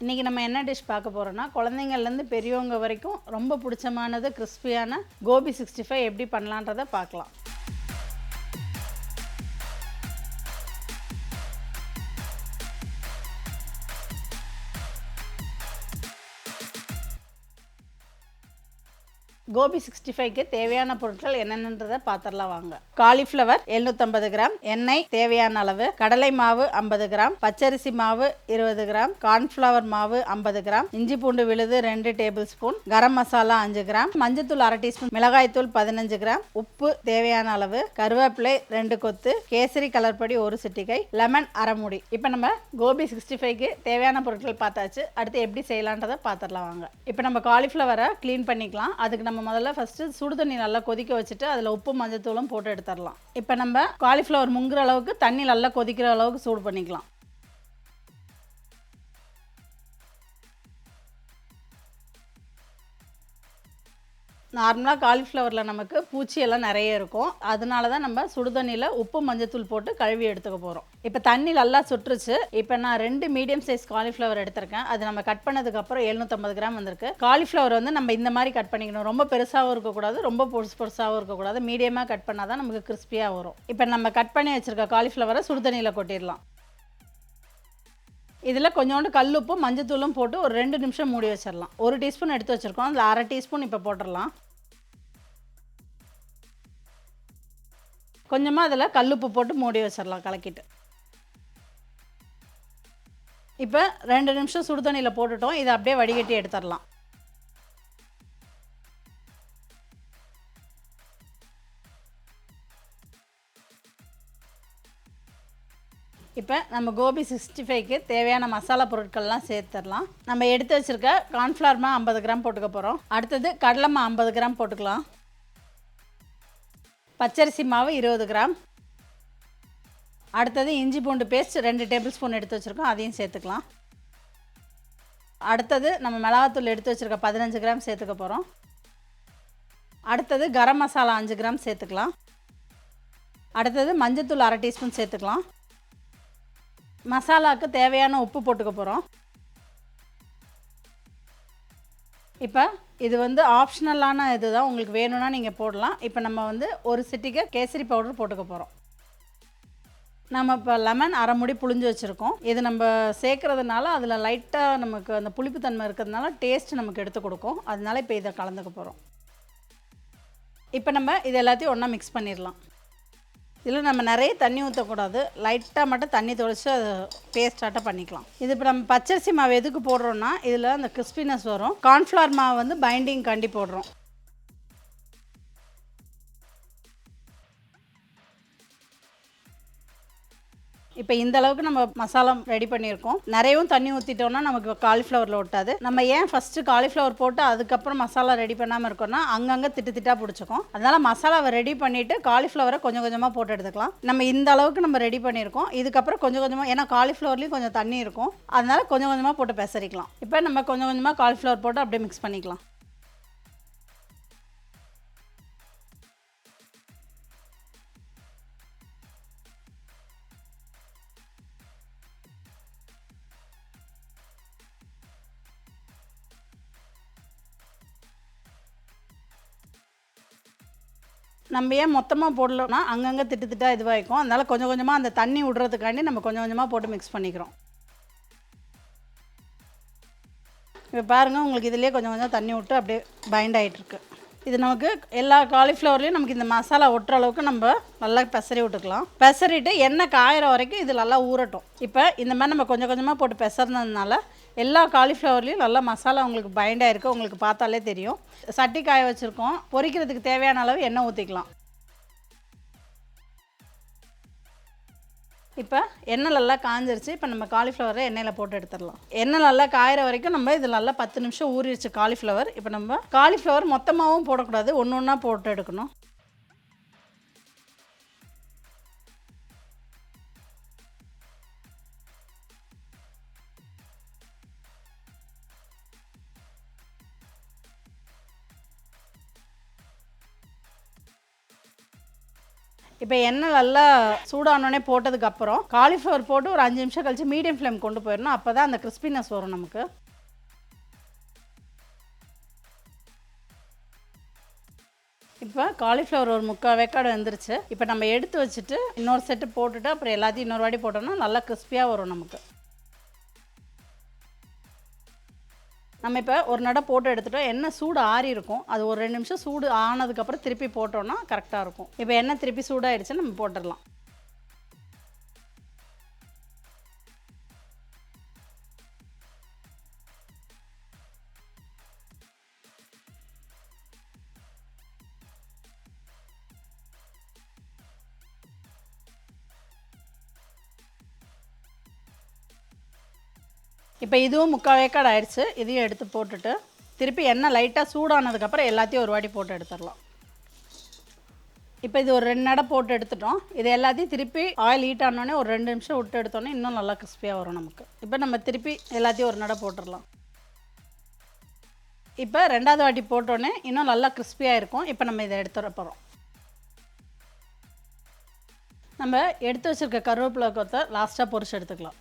இன்றைக்கி நம்ம என்ன டிஷ் பார்க்க போகிறோன்னா குழந்தைங்கள்லேருந்து பெரியவங்க வரைக்கும் ரொம்ப பிடிச்சமானது கிறிஸ்பியான கோபி 65 எப்படி பண்ணலான்றதை பார்க்கலாம். கோபி 65க்கு தேவையான பொருட்கள் என்னென்னன்றதை பார்த்துடலாம் வாங்க. காலிஃப்ளவர் 750 கிராம், எண்ணெய் தேவையான அளவு, கடலை மாவு 50 கிராம், பச்சரிசி மாவு 20 கிராம், கார்ன்ஃப்ளவர் மாவு 50 கிராம், இஞ்சி பூண்டு விழுது 2 table spoon, garam masala 5 gram, மஞ்சத்தூள் 1/2 டீஸ்பூன், மிளகாய்த்தூள் 15 கிராம், உப்பு தேவையான அளவு, கருவேப்பிலை 2 கொத்து, கேசரி கலர் பொடி 1 சிட்டிகை, லெமன் அரை மூடி. இப்போ நம்ம கோபி 65க்கு தேவையான பொருட்கள் பார்த்தாச்சு. அடுத்து எப்படி செய்யலான்றதை பார்த்துடலாம் வாங்க. இப்போ நம்ம காலிஃப்ளவரை க்ளீன் பண்ணிக்கலாம். அதுக்கு நம்ம முதல்ல ஃபஸ்ட்டு சுடு தண்ணி நல்லா கொதிக்க வச்சுட்டு அதில் உப்பு மஞ்சத்தூளும் போட்டு எடுத்துடலாம். இப்போ நம்ம காலிஃப்ளவர் முங்குற அளவுக்கு தண்ணி நல்லா கொதிக்கிற அளவுக்கு சூடு பண்ணிக்கலாம். நார்மலாக காலிஃப்ளவரில் நமக்கு பூச்சியெல்லாம் நிறைய இருக்கும். அதனால தான் நம்ம சுடுதண்ணியில் உப்பு மஞ்சத்தூள் போட்டு கழுவி எடுத்துக்க போகிறோம். இப்போ தண்ணி நல்லா சுட்டுருச்சு. இப்போ நான் 2 மீடியம் சைஸ் காலிஃப்ளவர் எடுத்திருக்கேன். அது நம்ம கட் பண்ணதுக்கப்புறம் 750 கிராம் வந்திருக்கு. காலிஃப்ளவர் வந்து நம்ம இந்த மாதிரி கட் பண்ணிக்கணும். ரொம்ப பெருசாகவும் இருக்கக்கூடாது, ரொம்ப பொருசாகவும் இருக்கக்கூடாது. மீடியமாக கட் பண்ணால் தான் நமக்கு கிறிஸ்பியாக வரும். இப்போ நம்ம கட் பண்ணி வச்சுருக்க காலிஃப்ளவரை சுடுதண்ணியில் கொட்டிடலாம். இதில் கொஞ்சோண்டு கல்லுப்பும் மஞ்சத்தூளும் போட்டு ஒரு 2 நிமிஷம் மூடி வச்சிடலாம். 1 டீஸ்பூன் எடுத்து வச்சுருக்கோம், அதில் 1/2 டீஸ்பூன் இப்போ போட்டுடலாம். கொஞ்சமாக அதில் கல்லுப்பு போட்டு மூடி வச்சிடலாம் கலக்கிட்டு. இப்போ 2 நிமிஷம் சுடு தண்ணியில் போட்டுட்டோம். இதை அப்படியே வடிகட்டி எடுத்துடலாம். இப்போ நம்ம கோபி 65க்கு தேவையான மசாலா பொருட்கள்லாம் சேர்த்துடலாம். நம்ம எடுத்து வச்சுருக்க கார்ன்ஃப்ளவர் மாவு 50 கிராம் போட்டுக்க போகிறோம். அடுத்தது கடலை மாவு 50 கிராம் போட்டுக்கலாம். பச்சரிசி மாவு 20 கிராம். அடுத்தது இஞ்சி பூண்டு பேஸ்ட் 2 டேபிள் ஸ்பூன் எடுத்து வச்சுருக்கோம், அதையும் சேர்த்துக்கலாம். அடுத்தது நம்ம மிளகாத்தூள் எடுத்து வச்சுருக்க 15 கிராம் சேர்த்துக்க போகிறோம். அடுத்தது கரம் மசாலா 5 கிராம் சேர்த்துக்கலாம். அடுத்தது மஞ்சத்தூள் 1/2 டீஸ்பூன் சேர்த்துக்கலாம். மசாலாவுக்கு தேவையான உப்பு போட்டுக்க போகிறோம். இப்போ இது வந்து ஆப்ஷனலான இது தான், உங்களுக்கு வேணும்னா நீங்கள் போடலாம். இப்போ நம்ம வந்து 1 சிட்டிகை கேசரி பவுடர் போட்டுக்க போகிறோம். நம்ம இப்போ லெமன் அரை மூடி புழிஞ்சு வச்சுருக்கோம். இது நம்ம சேர்க்குறதுனால அதில் லைட்டாக நமக்கு அந்த புளிப்புத்தன்மை இருக்கிறதுனால டேஸ்ட் நமக்கு எடுத்து கொடுக்கும். அதனால இப்போ இதை கலந்துக்க போகிறோம். இப்போ நம்ம இது எல்லாத்தையும் ஒன்றா மிக்ஸ் பண்ணிடலாம். இதில் நம்ம நிறைய தண்ணி ஊற்றக்கூடாது, லைட்டாக மட்டும் தண்ணி தொளிச்சு அது பேஸ்டாட்ட பண்ணிக்கலாம். இது இப்போ நம்ம பச்சரிசி மாவு எதுக்கு போடுறோன்னா இதில் அந்த கிறிஸ்பினஸ் வரும். கார்ன்ஃப்ளவர் மாவு வந்து பைண்டிங் கண்டி போடுறோம். இப்போ இந்த அளவுக்கு நம்ம மசாலா ரெடி பண்ணியிருக்கோம். நிறையவும் தண்ணி ஊற்றிட்டோம்னா நமக்கு காலிஃப்ளவரில் ஒட்டாது. நம்ம ஏன் ஃபஸ்ட்டு காலிஃப்ளவர் போட்டு அதுக்கப்புறம் மசாலா ரெடி பண்ணாமல் இருக்கோம்னா அங்கங்கே திட்டாக பிடிச்சிக்கும். அதனால் மசாலாவை ரெடி பண்ணிவிட்டு காலிஃப்ளவரை கொஞ்சம் கொஞ்சமாக போட்டு எடுத்துக்கலாம். நம்ம இந்த அளவுக்கு நம்ம ரெடி பண்ணியிருக்கோம். இதுக்கப்புறம் கொஞ்சம் கொஞ்சமாக, ஏன்னா காலிஃப்ளவர்லேயும் கொஞ்சம் தண்ணி இருக்கும், அதனால் கொஞ்சம் கொஞ்சமாக போட்டு பெசரிக்கலாம். இப்போ நம்ம கொஞ்சம் கொஞ்சமாக காலிஃப்ளவர் போட்டு அப்படியே மிக்ஸ் பண்ணிக்கலாம். நம்ம ஏன் மொத்தமாக போடலன்னா அங்கங்கே திட்டாக இதுவாகிக்கும். அதனால் கொஞ்சம் கொஞ்சமாக அந்த தண்ணி விடுறதுக்காண்டி நம்ம கொஞ்சம் கொஞ்சமாக போட்டு மிக்ஸ் பண்ணிக்கிறோம். இப்போ பாருங்கள், உங்களுக்கு இதிலே கொஞ்சம் கொஞ்சம் தண்ணி விட்டு அப்படியே பைண்ட் ஆகிட்டுருக்கு. இது நமக்கு எல்லா காலிஃப்ளவர்லேயும் நமக்கு இந்த மசாலா ஒட்டுற அளவுக்கு நம்ம நல்லா பெசரி விட்டுக்கலாம். பெசரிட்டு எண்ணெய் காயிற வரைக்கும் இது நல்லா ஊறட்டும். இப்போ இந்த மாதிரி நம்ம கொஞ்சம் கொஞ்சமாக போட்டு பெசறதுனால எல்லா காலிஃப்ளவர்லேயும் நல்லா மசாலா உங்களுக்கு பைண்ட் ஆகிருக்கு. உங்களுக்கு பார்த்தாலே தெரியும். சட்டி காய வச்சுருக்கோம். பொரிக்கிறதுக்கு தேவையான அளவு எண்ணெய் ஊற்றிக்கலாம். இப்போ எண்ணெய் நல்லா காஞ்சிருச்சு. இப்போ நம்ம காலிஃப்ளவரை எண்ணெயில் போட்டு எடுத்துடலாம். எண்ணெய் நல்லா காயிற வரைக்கும் நம்ம இதில் நல்லா 10 நிமிஷம் ஊறிடுச்சு காலிஃப்ளவர். இப்போ நம்ம காலிஃப்ளவர் மொத்தமாகவும் போடக்கூடாது, ஒன்று ஒன்றா போட்டு எடுக்கணும். இப்போ எண்ணெய் நல்லா சூடானோடனே போட்டதுக்கப்புறம் காலிஃப்ளவர் போட்டு ஒரு 5 நிமிஷம் கழிச்சு மீடியம் ஃப்ளேம் கொண்டு போயிடணும். அப்போ தான் அந்த கிறிஸ்பினஸ் வரும் நமக்கு. இப்போ காலிஃப்ளவர் ஒரு 3/4 வேக்காடு வெந்துருச்சு. இப்போ நம்ம எடுத்து வச்சுட்டு இன்னொரு செட்டு போட்டுட்டு அப்புறம் எல்லாத்தையும் இன்னொரு வாட்டி போட்டோம்னா நல்லா கிறிஸ்பியாக வரும் நமக்கு. நம்ம இப்போ ஒரு நடை போட்டு எடுத்துட்டோம். எண்ணெய் சூடு ஆறி இருக்கும். அது ஒரு 2 நிமிஷம் சூடு ஆனதுக்கப்புறம் திருப்பி போட்டோம்னா கரெக்டாக இருக்கும். இப்போ எண்ணெய் திருப்பி சூடாகிடுச்சு, நம்ம போட்டுடலாம். இப்போ இதுவும் 3/4 வேக்காடு ஆயிடுச்சு. இதையும் எடுத்து போட்டுட்டு திருப்பி எண்ணெய் லைட்டாக சூடானதுக்கப்புறம் எல்லாத்தையும் ஒரு வாட்டி போட்டு எடுத்துடலாம். இப்போ இது ஒரு 2 நடை போட்டு எடுத்துட்டோம். இது எல்லாத்தையும் திருப்பி ஆயில் ஹீட் ஆனோடனே ஒரு 2 நிமிஷம் விட்டு எடுத்தோன்னே இன்னும் நல்லா கிறிஸ்பியாக வரும் நமக்கு. இப்போ நம்ம திருப்பி எல்லாத்தையும் ஒரு நடை போட்டுடலாம். இப்போ 2வது வாட்டி போட்டோன்னே இன்னும் நல்லா கிறிஸ்பியாக இருக்கும். இப்போ நம்ம இதை எடுத்துட போகிறோம். நம்ம எடுத்து வச்சுருக்க கருவேப்பிலை கொத்தை லாஸ்ட்டாக பொரிச்சு எடுத்துக்கலாம்.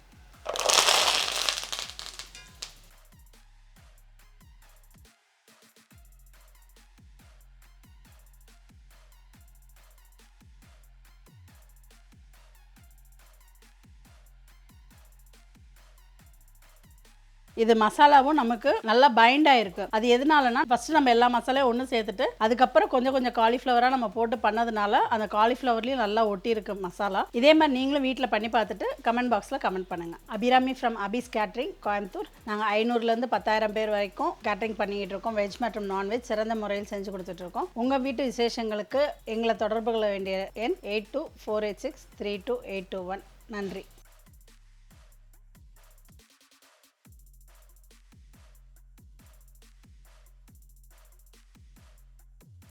இது மசாலாவும் நமக்கு நல்லா பைண்ட் ஆயிருக்கு. அது எதனாலனா ஃபர்ஸ்ட் நம்ம எல்லா மசாலையும் ஒன்று சேர்த்துட்டு அதுக்கப்புறம் கொஞ்சம் கொஞ்சம் காலிஃப்ளவராக நம்ம போட்டு பண்ணதுனால அந்த காலிஃப்ளவர்லேயும் நல்லா ஒட்டி இருக்கு மசாலா. இதே மாதிரி நீங்களும் வீட்டில் பண்ணி பார்த்துட்டு கமெண்ட் பாக்ஸில் கமெண்ட் பண்ணுங்கள். Abirami from Abis catering, Coimbatore. நாங்கள் 500லேருந்து 10,000 பேர் வரைக்கும் கேட்ரிங் பண்ணிக்கிட்டு இருக்கோம். வெஜ் மற்றும் நான்வெஜ் சிறந்த முறையில் செஞ்சு கொடுத்துட்ருக்கோம். உங்கள் வீட்டு விசேஷங்களுக்கு எங்களை தொடர்பு கொள்ள வேண்டிய எண் 8248632821. நன்றி.